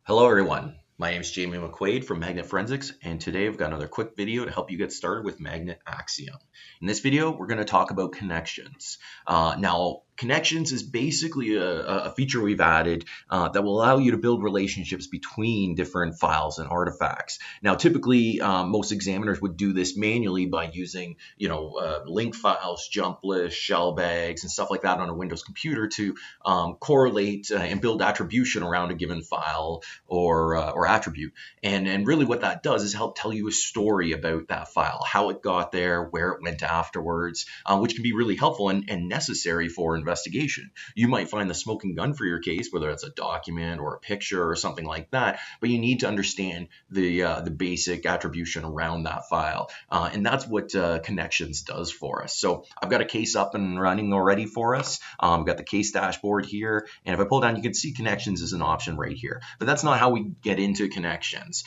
Hello everyone, my name is Jamie McQuaid from Magnet Forensics, and today I've got another quick video to help you get started with Magnet AXIOM. In this video, we're going to talk about connections. Now, connections is basically a feature we've added that will allow you to build relationships between different files and artifacts. Now, typically, most examiners would do this manually by using, link files, jump lists, shell bags, and stuff like that on a Windows computer to correlate and build attribution around a given file or attribute. And really what that does is help tell you a story about that file, how it got there, where it went afterwards, which can be really helpful and necessary for investigation. You might find the smoking gun for your case, whether it's a document or a picture or something like that, but you need to understand the basic attribution around that file. And that's what connections does for us. So I've got a case up and running already for us. I've got the case dashboard here, and if I pull down, you can see connections is an option right here. But that's not how we get into connections.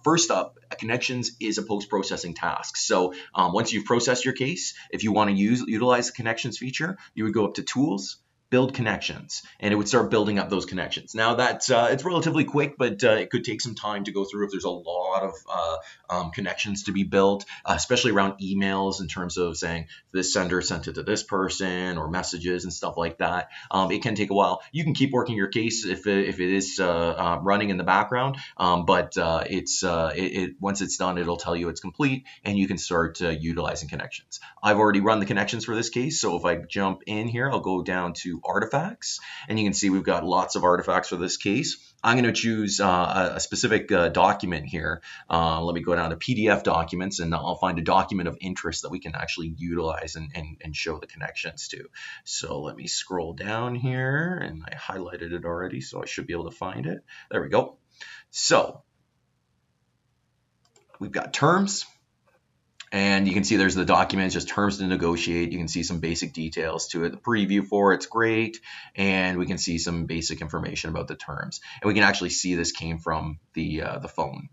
First up, connections is a post-processing task. So once you've processed your case, if you want to utilize the connections feature, you would go up to Tools, Build Connections, and it would start building up those connections. Now that's it's relatively quick, but it could take some time to go through if there's a lot of connections to be built, especially around emails in terms of saying this sender sent it to this person or messages and stuff like that. It can take a while. You can keep working your case if it is running in the background, but once it's done, it'll tell you it's complete and you can start utilizing connections. I've already run the connections for this case, so if I jump in here, I'll go down to artifacts, and you can see we've got lots of artifacts for this case. I'm going to choose a specific document here. Let me go down to PDF documents, and I'll find a document of interest that we can actually utilize and show the connections to. So let me scroll down here, and I highlighted it already, so I should be able to find it. There we go. So we've got terms. And you can see there's the document, just terms to negotiate. You can see some basic details to it. The preview for it's great. And we can see some basic information about the terms. And we can actually see this came from the phone.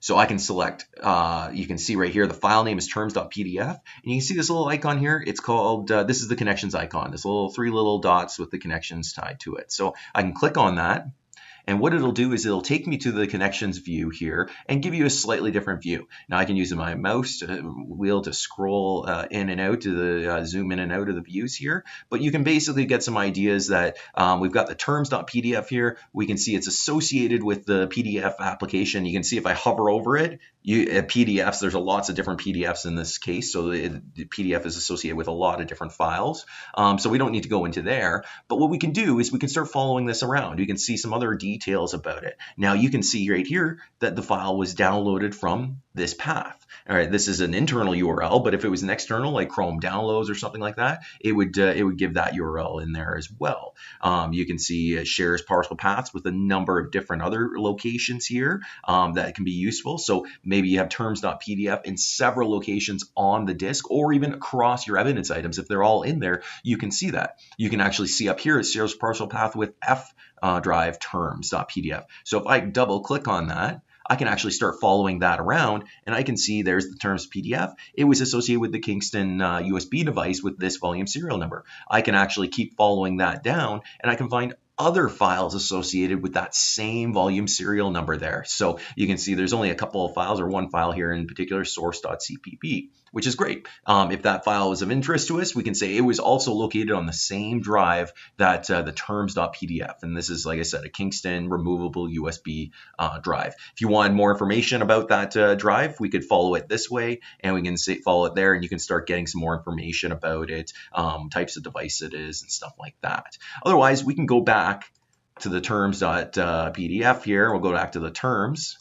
So I can select, you can see right here, the file name is terms.pdf. And you can see this little icon here. It's called, this is the connections icon. This little three little dots with the connections tied to it. So I can click on that. And what it'll do is it'll take me to the connections view here and give you a slightly different view. Now I can use my mouse wheel to scroll in and out to the zoom in and out of the views here. But you can basically get some ideas that we've got the terms.pdf here. We can see it's associated with the PDF application. You can see if I hover over it, PDFs, there's lots of different PDFs in this case. So the PDF is associated with a lot of different files. So we don't need to go into there. But what we can do is we can start following this around. You can see some other details about it. Now you can see right here that the file was downloaded from this path. All right, this is an internal URL, but if it was an external like Chrome downloads or something like that, it would give that URL in there as well. You can see it shares partial paths with a number of different other locations here that can be useful. So maybe you have terms.pdf in several locations on the disk or even across your evidence items. If they're all in there, you can see that. You can actually see up here it shares partial path with F drive terms.pdf. So if I double click on that, I can actually start following that around, and I can see there's the terms PDF. It was associated with the Kingston USB device with this volume serial number. I can actually keep following that down, and I can find other files associated with that same volume serial number there. So you can see there's only a couple of files, or one file here in particular, source.cpp, which is great. If that file is of interest to us, we can say it was also located on the same drive that the terms.pdf. And this is, like I said, a Kingston removable USB drive. If you wanted more information about that drive, we could follow it this way, and we can follow it there, and you can start getting some more information about it, types of device it is, and stuff like that. Otherwise, we can go back to the terms.pdf here. We'll go back to the terms.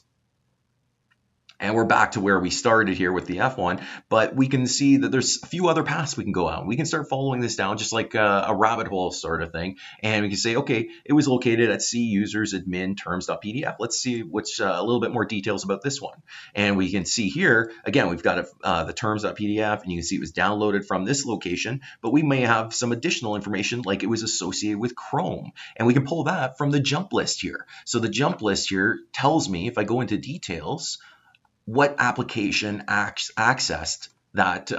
And we're back to where we started here with the F1, but we can see that there's a few other paths we can go out. We can start following this down just like a rabbit hole sort of thing. And we can say, okay, it was located at C users admin terms.pdf. Let's see what's a little bit more details about this one. And we can see here, again, we've got the terms.pdf, and you can see it was downloaded from this location, but we may have some additional information like it was associated with Chrome. And we can pull that from the jump list here. So the jump list here tells me, if I go into details, what application accessed that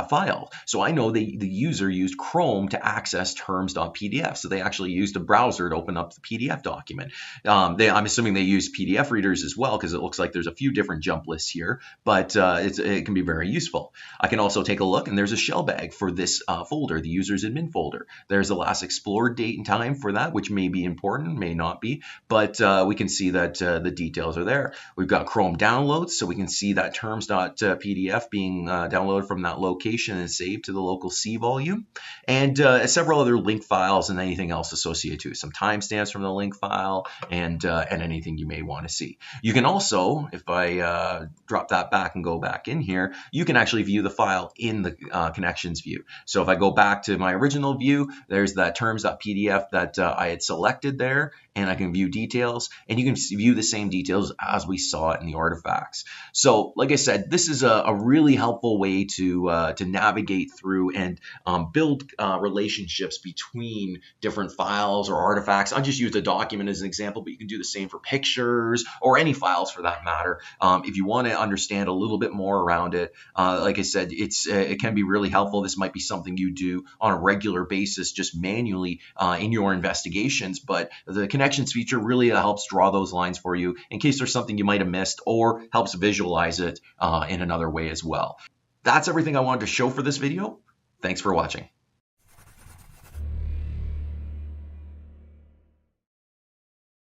file. So I know the user used Chrome to access terms.pdf. So they actually used a browser to open up the PDF document. I'm assuming they use PDF readers as well, because it looks like there's a few different jump lists here, but it can be very useful. I can also take a look, and there's a shell bag for this folder, the user's admin folder. There's the last explored date and time for that, which may be important, may not be, but we can see that the details are there. We've got Chrome downloads, so we can see that terms.pdf being downloaded from that location and saved to the local C volume, and several other link files and anything else associated to it. Some timestamps from the link file, and anything you may want to see. You can also, if I drop that back and go back in here, you can actually view the file in the connections view. So if I go back to my original view, there's that terms.pdf that I had selected there, and I can view details, and you can view the same details as we saw it in the artifacts. So like I said, this is a really helpful way to navigate through and build relationships between different files or artifacts. I just used a document as an example, but you can do the same for pictures or any files for that matter. If you want to understand a little bit more around it, like I said, it can be really helpful. This might be something you do on a regular basis, just manually in your investigations, but the connections feature really helps draw those lines for you in case there's something you might have missed, or helps visualize it in another way as well. That's everything I wanted to show for this video. Thanks for watching.